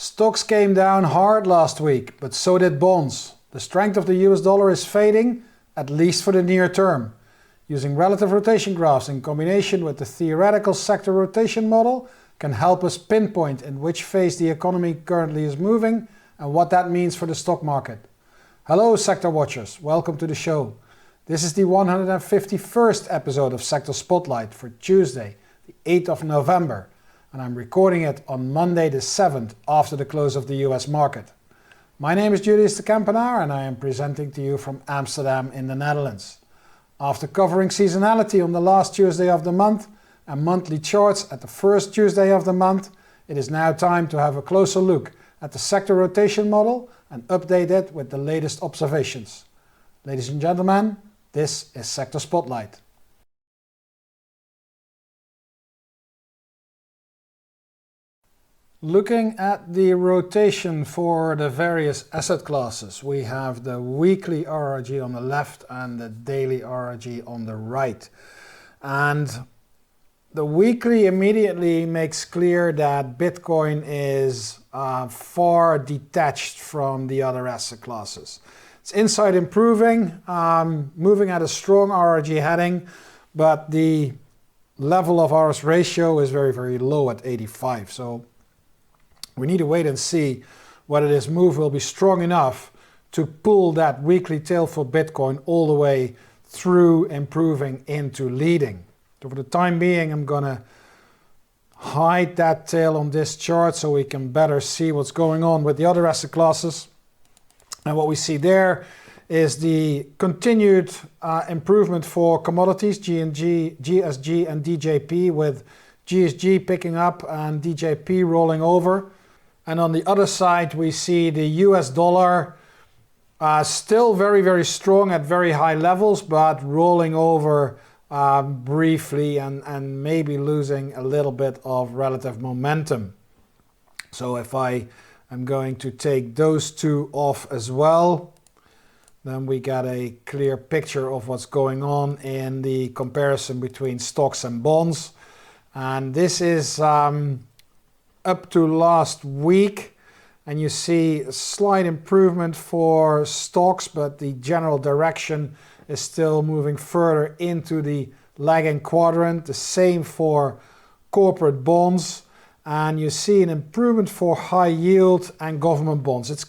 Stocks came down hard last week, but so did bonds. The strength of the US dollar is fading, at least for the near term. Using relative rotation graphs in combination with the theoretical sector rotation model can help us pinpoint in which phase the economy currently is moving and what that means for the stock market. Hello sector watchers, welcome to the show. This is the 151st episode of Sector Spotlight for Tuesday, the 8th of November, and I'm recording it on Monday the 7th after the close of the US market. My name is Julius Kempenaer and I am presenting to you from Amsterdam in the Netherlands. After covering seasonality on the last Tuesday of the month and monthly charts at the first Tuesday of the month, it is now time to have a closer look at the sector rotation model and update it with the latest observations. Ladies and gentlemen, this is Sector Spotlight. Looking at the rotation for the various asset classes, we have the weekly RRG on the left and the daily RRG on the right. And the weekly immediately makes clear that Bitcoin is far detached from the other asset classes. It's inside improving, moving at a strong RRG heading, but the level of RS ratio is very, very low at 85. So we need to wait and see whether this move will be strong enough to pull that weekly tail for Bitcoin all the way through improving into leading. So for the time being, I'm gonna hide that tail on this chart so we can better see what's going on with the other asset classes. And what we see there is the continued improvement for commodities, GSG and DJP, with GSG picking up and DJP rolling over. And on the other side, we see the US dollar still very, very strong at very high levels, but rolling over briefly and maybe losing a little bit of relative momentum. So if I am going to take those two off as well, then we get a clear picture of what's going on in the comparison between stocks and bonds. And this is up to last week, and you see a slight improvement for stocks, but the general direction is still moving further into the lagging quadrant. The same for corporate bonds, and you see an improvement for high yield and government bonds. It's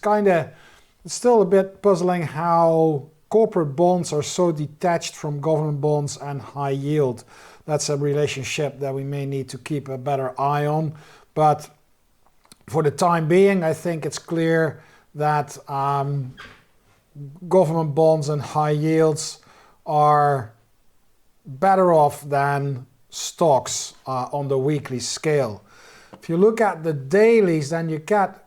still a bit puzzling how corporate bonds are so detached from government bonds and high yield. That's a relationship that we may need to keep a better eye on. But for the time being, I think it's clear that government bonds and high yields are better off than stocks on the weekly scale. If you look at the dailies, then you get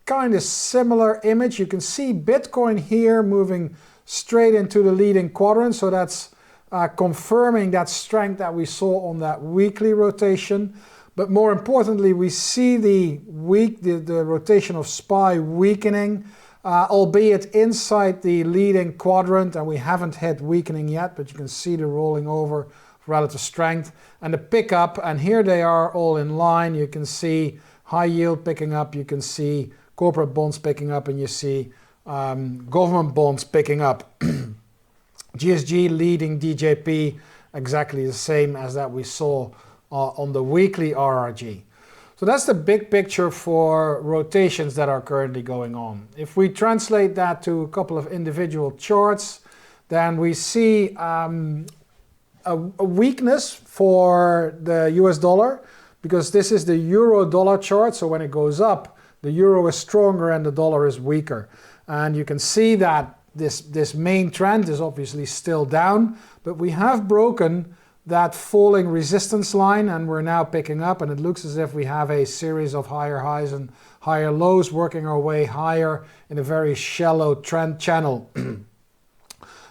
kind of similar image. You can see Bitcoin here moving straight into the leading quadrant. So that's confirming that strength that we saw on that weekly rotation. But more importantly, we see the rotation of SPY weakening, albeit inside the leading quadrant, and we haven't hit weakening yet, but you can see the rolling over relative strength and the pickup, and here they are all in line. You can see high yield picking up, you can see corporate bonds picking up, and you see government bonds picking up. GSG leading DJP exactly the same as that we saw on the weekly RRG. So that's the big picture for rotations that are currently going on. If we translate that to a couple of individual charts, then we see a weakness for the US dollar, because this is the euro dollar chart. So when it goes up, the euro is stronger and the dollar is weaker. And you can see that this main trend is obviously still down, but we have broken that falling resistance line and we're now picking up, and it looks as if we have a series of higher highs and higher lows working our way higher in a very shallow trend channel.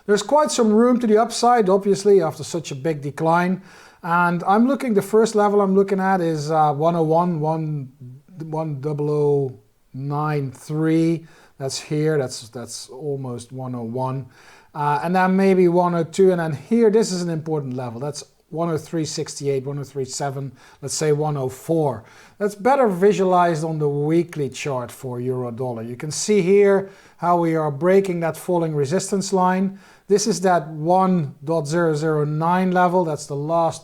There's quite some room to the upside, obviously, after such a big decline. And the first level I'm looking at is 10093. That's here, that's almost 101. And then maybe 102, and then here, this is an important level. That's 103.68, 103.7, let's say 104. That's better visualized on the weekly chart for euro dollar. You can see here how we are breaking that falling resistance line. This is that 1.009 level. That's the last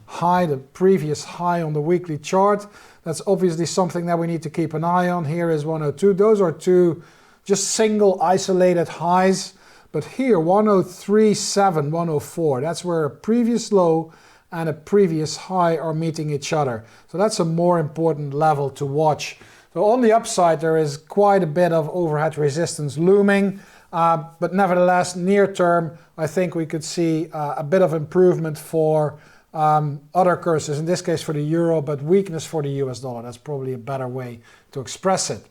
high, the previous high on the weekly chart. That's obviously something that we need to keep an eye on. Here is 102. Those are two just single isolated highs. But here, 103.7, 104, that's where a previous low and a previous high are meeting each other. So that's a more important level to watch. So on the upside, there is quite a bit of overhead resistance looming. But nevertheless, near term, I think we could see a bit of improvement for other currencies, in this case for the euro, but weakness for the US dollar. That's probably a better way to express it.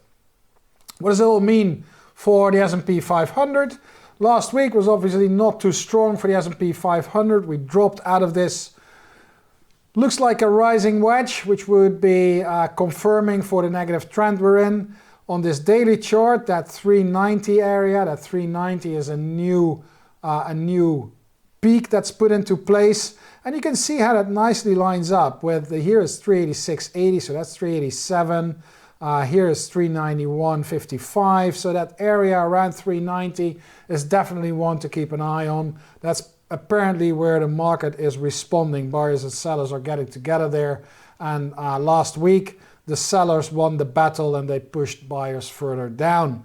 What does it all mean for the S&P 500? Last week was obviously not too strong for the S&P 500. We dropped out of this. Looks like a rising wedge, which would be confirming for the negative trend we're in. On this daily chart, that 390 area, that 390 is a new peak that's put into place. And you can see how that nicely lines up with here is 386.80, so that's 387. Here is 391.55, so that area around 390 is definitely one to keep an eye on. That's apparently where the market is responding. Buyers and sellers are getting together there. And last week, the sellers won the battle and they pushed buyers further down.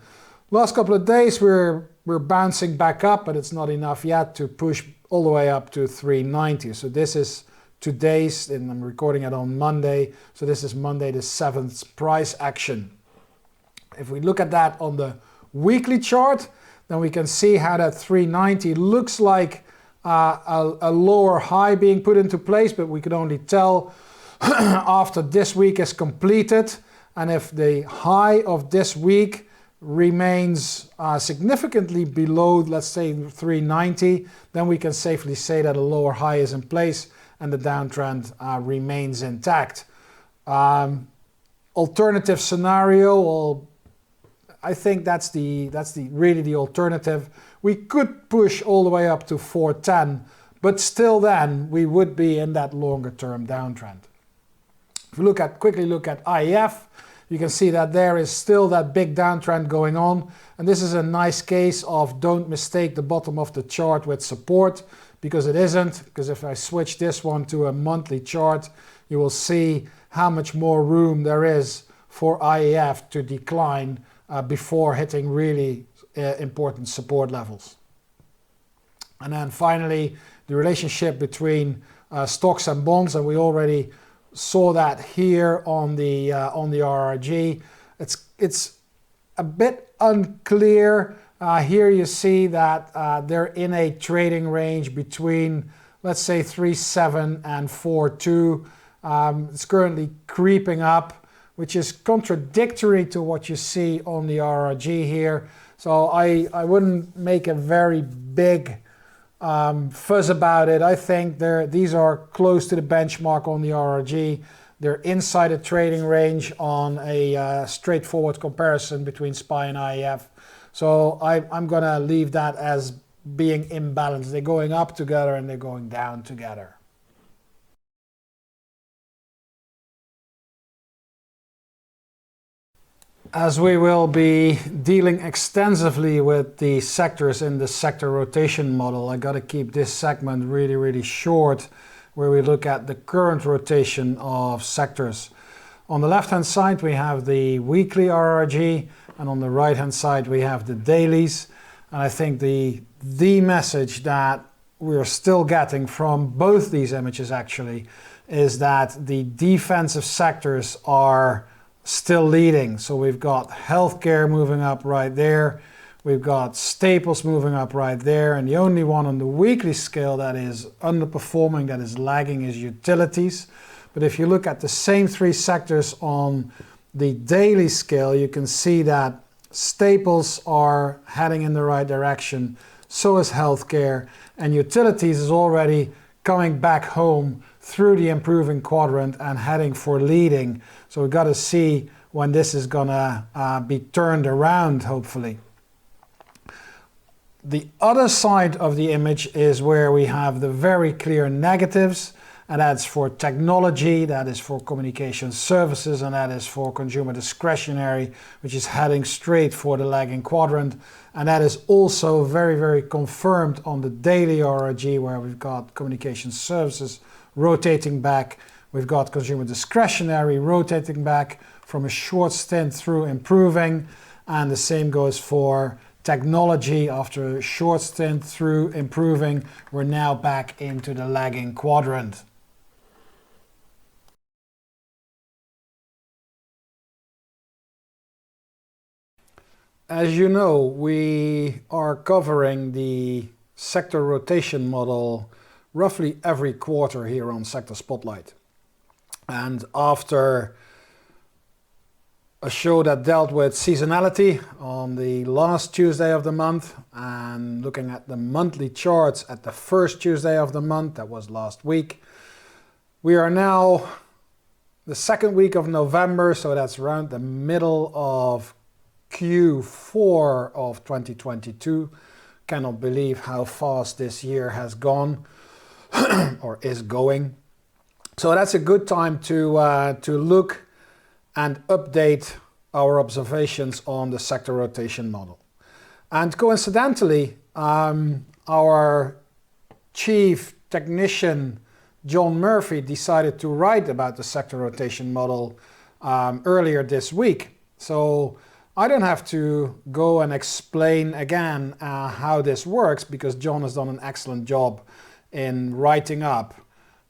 Last couple of days, we're bouncing back up, but it's not enough yet to push all the way up to 390. So this is today's, and I'm recording it on Monday, so this is Monday the 7th price action. If we look at that on the weekly chart, then we can see how that 390 looks like a lower high being put into place, but we could only tell after this week is completed. And if the high of this week remains significantly below, let's say 390, then we can safely say that a lower high is in place and the downtrend remains intact. Alternative scenario, well, I think that's really the alternative. We could push all the way up to 410, but still then we would be in that longer term downtrend. If we quickly look at IEF, you can see that there is still that big downtrend going on. And this is a nice case of don't mistake the bottom of the chart with support, because it isn't. Because if I switch this one to a monthly chart, you will see how much more room there is for IEF to decline before hitting really important support levels. And then finally, the relationship between stocks and bonds, and we already saw that here on the RRG. It's a bit unclear. Here you see that they're in a trading range between, let's say, 3.7 and 4.2. It's currently creeping up, which is contradictory to what you see on the RRG here. So I wouldn't make a very big fuzz about it. I think these are close to the benchmark on the RRG. They're inside a trading range on a straightforward comparison between SPY and IEF. So I'm going to leave that as being imbalanced. They're going up together and they're going down together. As we will be dealing extensively with the sectors in the sector rotation model, I got to keep this segment really, really short, where we look at the current rotation of sectors. On the left-hand side, we have the weekly RRG, and on the right-hand side, we have the dailies. And I think the message that we're still getting from both these images actually is that the defensive sectors are still leading. So we've got healthcare moving up right there. We've got staples moving up right there. And the only one on the weekly scale that is underperforming, that is lagging, is utilities. But if you look at the same three sectors on the daily scale, you can see that staples are heading in the right direction. So is healthcare. And utilities is already coming back home through the improving quadrant and heading for leading. So we've got to see when this is going to be turned around, hopefully. The other side of the image is where we have the very clear negatives. and that's for technology, that is for communication services, and that is for consumer discretionary, which is heading straight for the lagging quadrant. And that is also very, very confirmed on the daily RRG, where we've got communication services rotating back. We've got consumer discretionary rotating back from a short stint through improving. And the same goes for technology. After a short stint through improving, we're now back into the lagging quadrant. As you know, we are covering the sector rotation model roughly every quarter here on Sector Spotlight. And after a show that dealt with seasonality on the last Tuesday of the month and looking at the monthly charts at the first Tuesday of the month, that was last week, we are now the second week of November, so that's around the middle of Q4 of 2022. Cannot believe how fast this year has gone or is going. So that's a good time to look and update our observations on the sector rotation model. And coincidentally, our chief technician John Murphy decided to write about the sector rotation model earlier this week. So I don't have to go and explain again how this works, because John has done an excellent job in writing up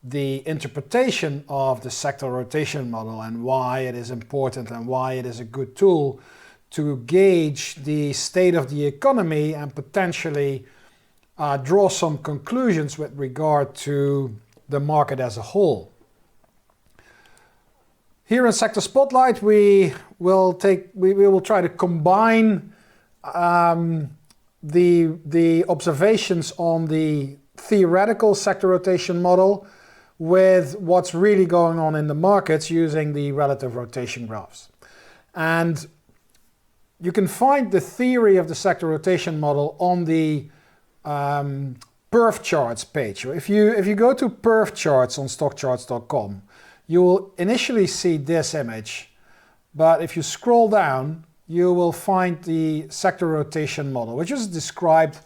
the interpretation of the sector rotation model and why it is important and why it is a good tool to gauge the state of the economy and potentially draw some conclusions with regard to the market as a whole. Here in Sector Spotlight, we will try to combine the observations on the theoretical sector rotation model with what's really going on in the markets using the relative rotation graphs. And you can find the theory of the sector rotation model on the perf charts page. If you go to perf charts on StockCharts.com, you will initially see this image, but if you scroll down, you will find the sector rotation model, which is described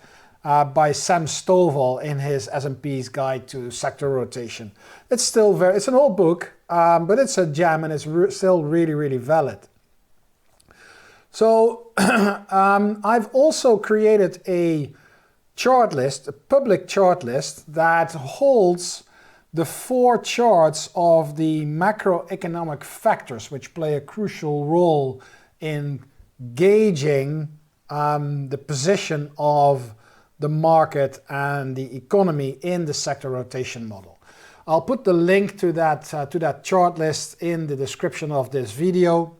by Sam Stovall in his S&P's Guide to Sector Rotation. It's an old book, but it's a gem and it's still really, really valid. So I've also created a chart list, a public chart list that holds the 4 charts of the macroeconomic factors which play a crucial role in gauging the position of the market and the economy in the sector rotation model. I'll put the link to that chart list in the description of this video.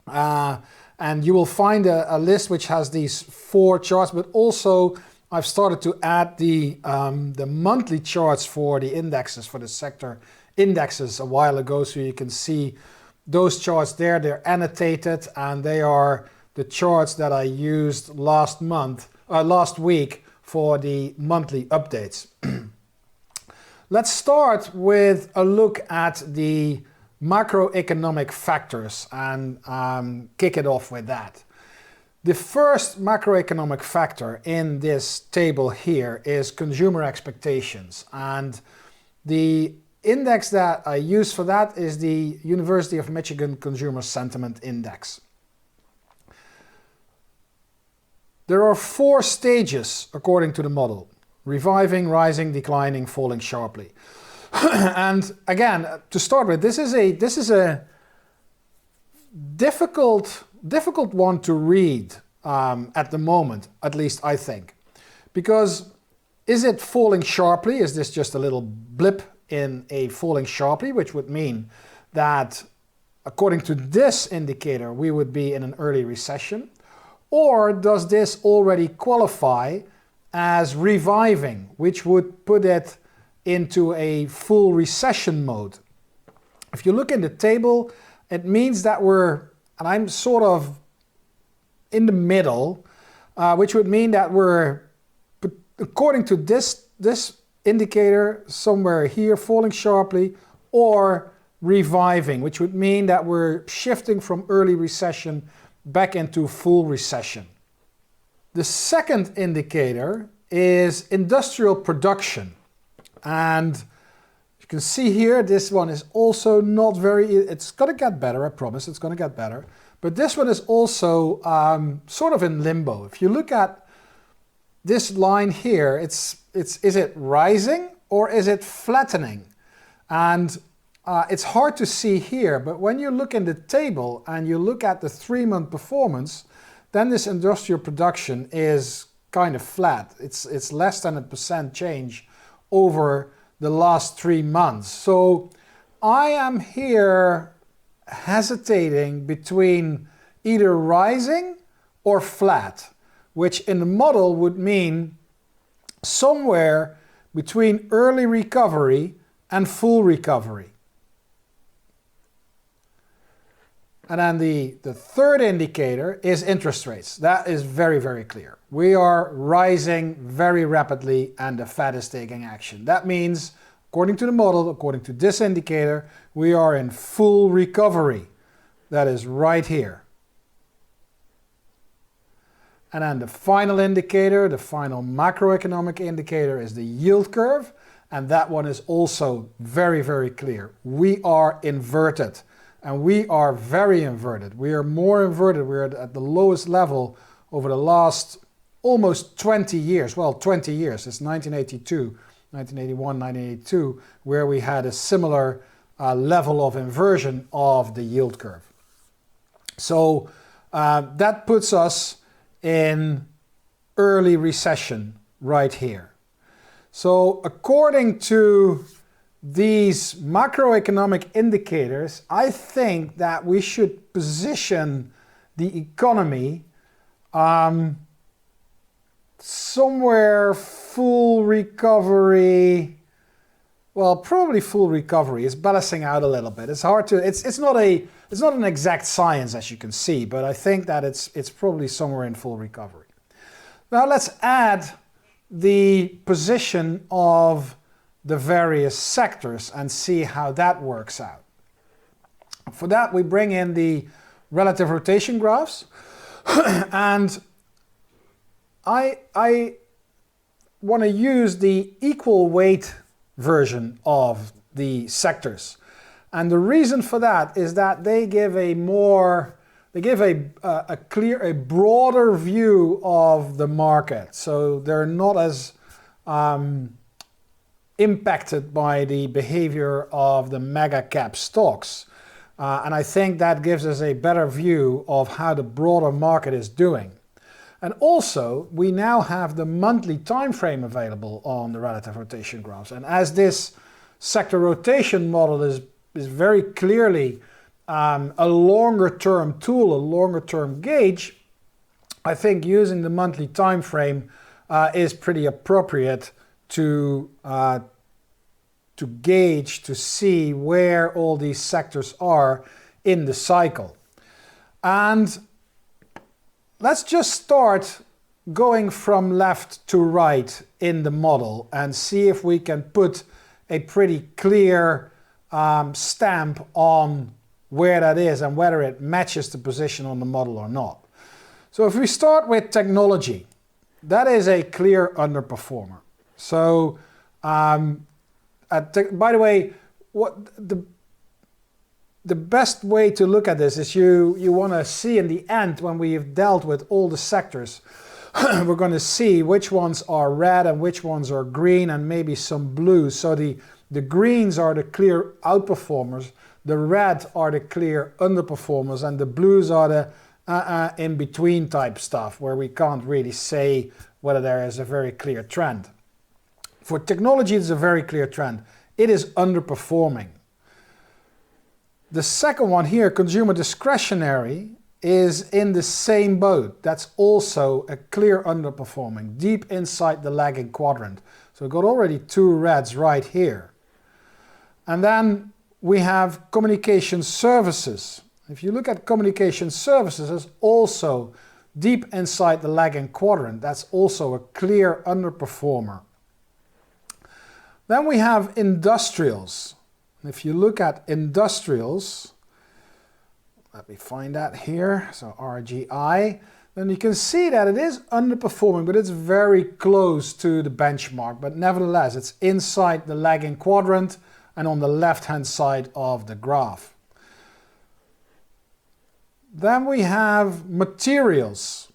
And you will find a list which has these 4 charts, but also I've started to add the monthly charts for the indexes, for the sector indexes a while ago, so you can see those charts there. They're annotated and they are the charts that I used last week for the monthly updates. Let's start with a look at the macroeconomic factors and kick it off with that. The first macroeconomic factor in this table here is consumer expectations, and the index that I use for that is the University of Michigan Consumer Sentiment Index. There are 4 stages according to the model: reviving, rising, declining, falling sharply. And again, to start with, this is a difficult one to read at the moment, at least I think. Because is it falling sharply? Is this just a little blip in a falling sharply, which would mean that according to this indicator, we would be in an early recession? Or does this already qualify as reviving, which would put it into a full recession mode? If you look in the table, it means that and I'm sort of in the middle, which would mean that we're, according to this indicator somewhere here falling sharply, or reviving, which would mean that we're shifting from early recession back into full recession. The second indicator is industrial production. And you can see here, this one is also not very, it's going to get better, I promise, it's going to get better. But this one is also sort of in limbo. If you look at this line here, is it rising or is it flattening? And it's hard to see here, but when you look in the table and you look at the 3-month performance, then this industrial production is kind of flat. It's less than 1% change over the last 3 months. So I am here hesitating between either rising or flat, which in the model would mean somewhere between early recovery and full recovery. And then the third indicator is interest rates. That is very, very clear. We are rising very rapidly and the Fed is taking action. That means, according to the model, according to this indicator, we are in full recovery. That is right here. And then the final indicator, the final macroeconomic indicator, is the yield curve. And that one is also very, very clear. We are inverted. And we are very inverted. We are more inverted. We're at the lowest level over the last almost 20 years. Well, 20 years. It's 1982, 1981, 1982, where we had a similar level of inversion of the yield curve. So that puts us in early recession right here. So according to these macroeconomic indicators, I think that we should position the economy somewhere full recovery. Well, probably full recovery. It's balancing out a little bit. It's hard to. It's not an exact science, as you can see, but I think that it's probably somewhere in full recovery. Now let's add the position of the various sectors and see how that works out. For that, we bring in the relative rotation graphs, and I want to use the equal weight version of the sectors. And the reason for that is that they give a broader view of the market. So they're not as impacted by the behavior of the mega cap stocks. And I think that gives us a better view of how the broader market is doing. And also, we now have the monthly time frame available on the relative rotation graphs. And as this sector rotation model is very clearly a longer term tool, a longer term gauge, I think using the monthly time frame is pretty appropriate to gauge, to see where all these sectors are in the cycle. And let's just start going from left to right in the model and see if we can put a pretty clear stamp on where that is and whether it matches the position on the model or not. So if we start with technology, that is a clear underperformer. So by the way, what the best way to look at this is you want to see in the end, when we've dealt with all the sectors, we're going to see which ones are red and which ones are green and maybe some blues. So the greens are the clear outperformers, the red are the clear underperformers, and the blues are the in-between type stuff where we can't really say whether there is a very clear trend. For technology, it's a very clear trend. It is underperforming. The second one here, consumer discretionary, is in the same boat. That's also a clear underperforming, deep inside the lagging quadrant. So we've got already 2 reds right here. And then we have communication services. If you look at communication services, it's also deep inside the lagging quadrant. That's also a clear underperformer. Then we have industrials. If you look at industrials, let me find that here, so RGI, then you can see that it is underperforming, but it's very close to the benchmark. But nevertheless, it's inside the lagging quadrant and on the left-hand side of the graph. Then we have materials.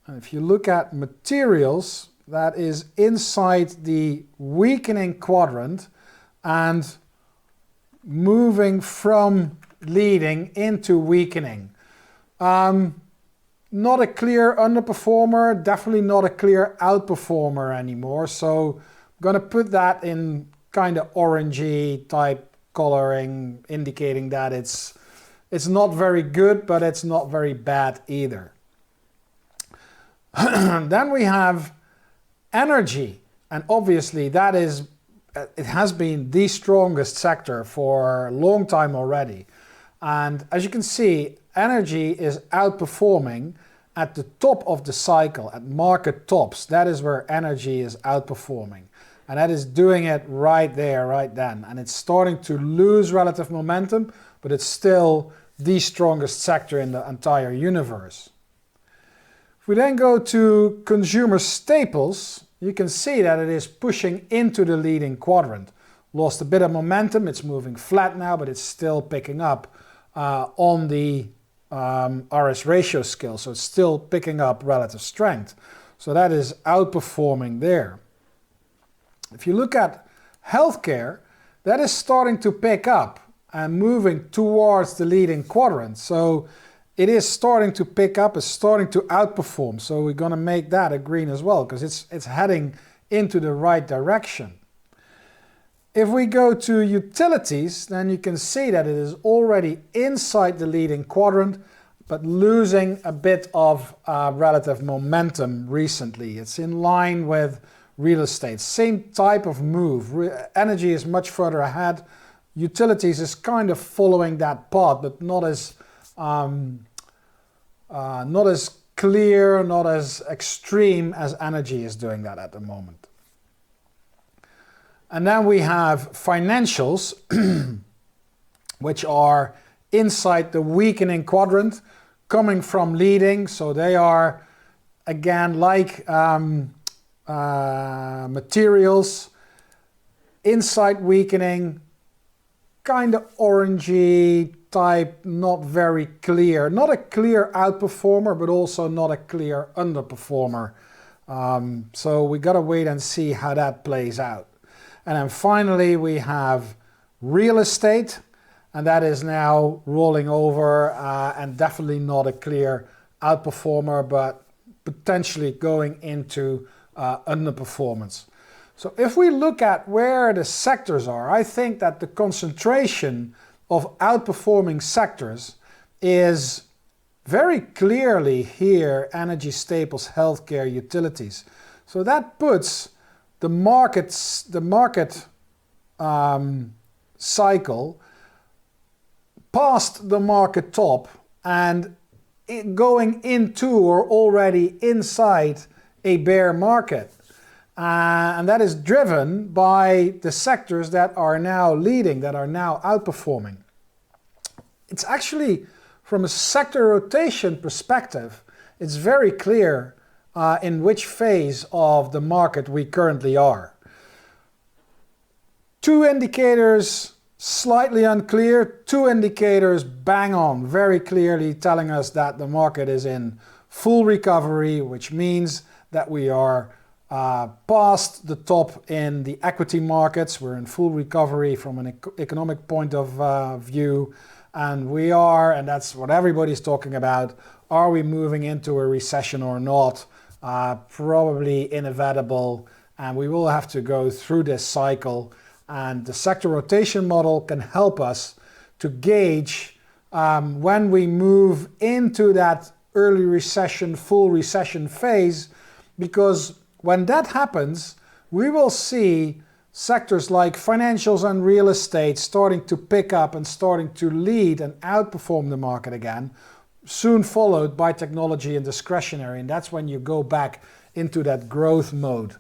And if you look at materials, that is inside the weakening quadrant and moving from leading into weakening. Not a clear underperformer, definitely not a clear outperformer anymore. So I'm going to put that in kind of orangey type coloring, indicating that it's not very good, but it's not very bad either. Then we have energy, and obviously that is, it has been the strongest sector for a long time already. And as you can see, energy is outperforming at the top of the cycle, at market tops. That is where energy is outperforming. And that is doing it right there, right then. And it's starting to lose relative momentum, but it's still the strongest sector in the entire universe. If we then go to consumer staples, you can see that it is pushing into the leading quadrant. Lost a bit of momentum, it's moving flat now, but it's still picking up on the RS ratio scale, so it's still picking up relative strength. So that is outperforming there. If you look at healthcare, that is starting to pick up and moving towards the leading quadrant. So it is starting to pick up, it's starting to outperform. So we're going to make that a green as well, because it's heading into the right direction. If we go to utilities, then you can see that it is already inside the leading quadrant, but losing a bit of relative momentum recently. It's in line with real estate. Same type of move. Energy is much further ahead. Utilities is kind of following that path, but not as clear, not as extreme as energy is doing that at the moment. And then we have financials, which are inside the weakening quadrant, coming from leading. So they are, again, like materials, inside weakening, kind of orangey type, not very clear. Not a clear outperformer, but also not a clear underperformer. So we got to wait and see how that plays out. And then finally we have real estate, and that is now rolling over and definitely not a clear outperformer, but potentially going into underperformance. So if we look at where the sectors are, I think that the concentration of outperforming sectors is very clearly here: energy, staples, healthcare, utilities. So that puts the market cycle past the market top and going into or already inside a bear market. And that is driven by the sectors that are now leading, that are now outperforming. It's actually, from a sector rotation perspective, it's very clear in which phase of the market we currently are. Two indicators slightly unclear, two indicators bang on, very clearly telling us that the market is in full recovery, which means that we are past the top in the equity markets. We're in full recovery from an economic point of view, and we are, and that's what everybody's talking about, are we moving into a recession or not? Probably inevitable, and we will have to go through this cycle, and the sector rotation model can help us to gauge when we move into that early recession, full recession phase, because when that happens, we will see sectors like financials and real estate starting to pick up and starting to lead and outperform the market again, soon followed by technology and discretionary, and that's when you go back into that growth mode.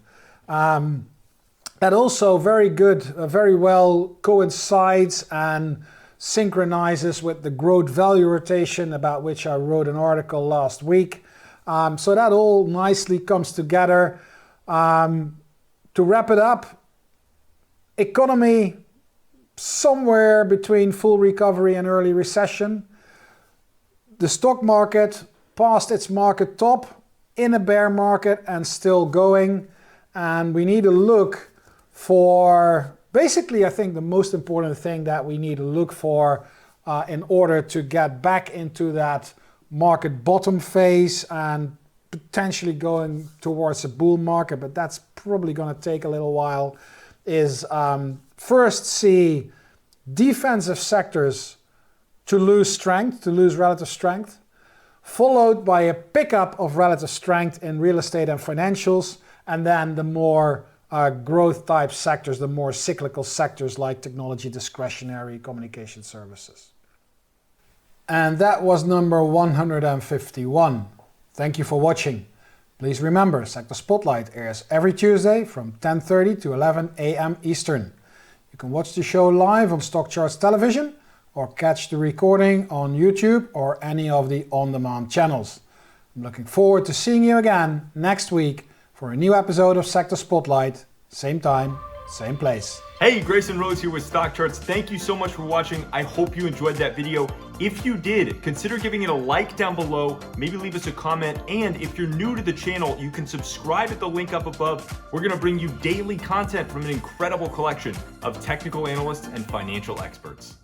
That also very well coincides and synchronizes with the growth value rotation about which I wrote an article last week. So that all nicely comes together. To wrap it up, economy somewhere between full recovery and early recession. The stock market past its market top in a bear market and still going. And we need to look for, basically I think the most important thing that we need to look for in order to get back into that market bottom phase and potentially going towards a bull market, but that's probably going to take a little while, is first see defensive sectors to lose relative strength, followed by a pickup of relative strength in real estate and financials, and then the more growth type sectors, the more cyclical sectors like technology, discretionary, communication services. And that was number 151. Thank you for watching. Please remember, Sector Spotlight airs every Tuesday from 10:30 to 11 a.m. Eastern. You can watch the show live on StockCharts television or catch the recording on YouTube or any of the on-demand channels. I'm looking forward to seeing you again next week for a new episode of Sector Spotlight. Same time, same place. Hey, Grayson Rose here with StockCharts. Thank you so much for watching. I hope you enjoyed that video. If you did, consider giving it a like down below, maybe leave us a comment, and if you're new to the channel, you can subscribe at the link up above. We're gonna bring you daily content from an incredible collection of technical analysts and financial experts.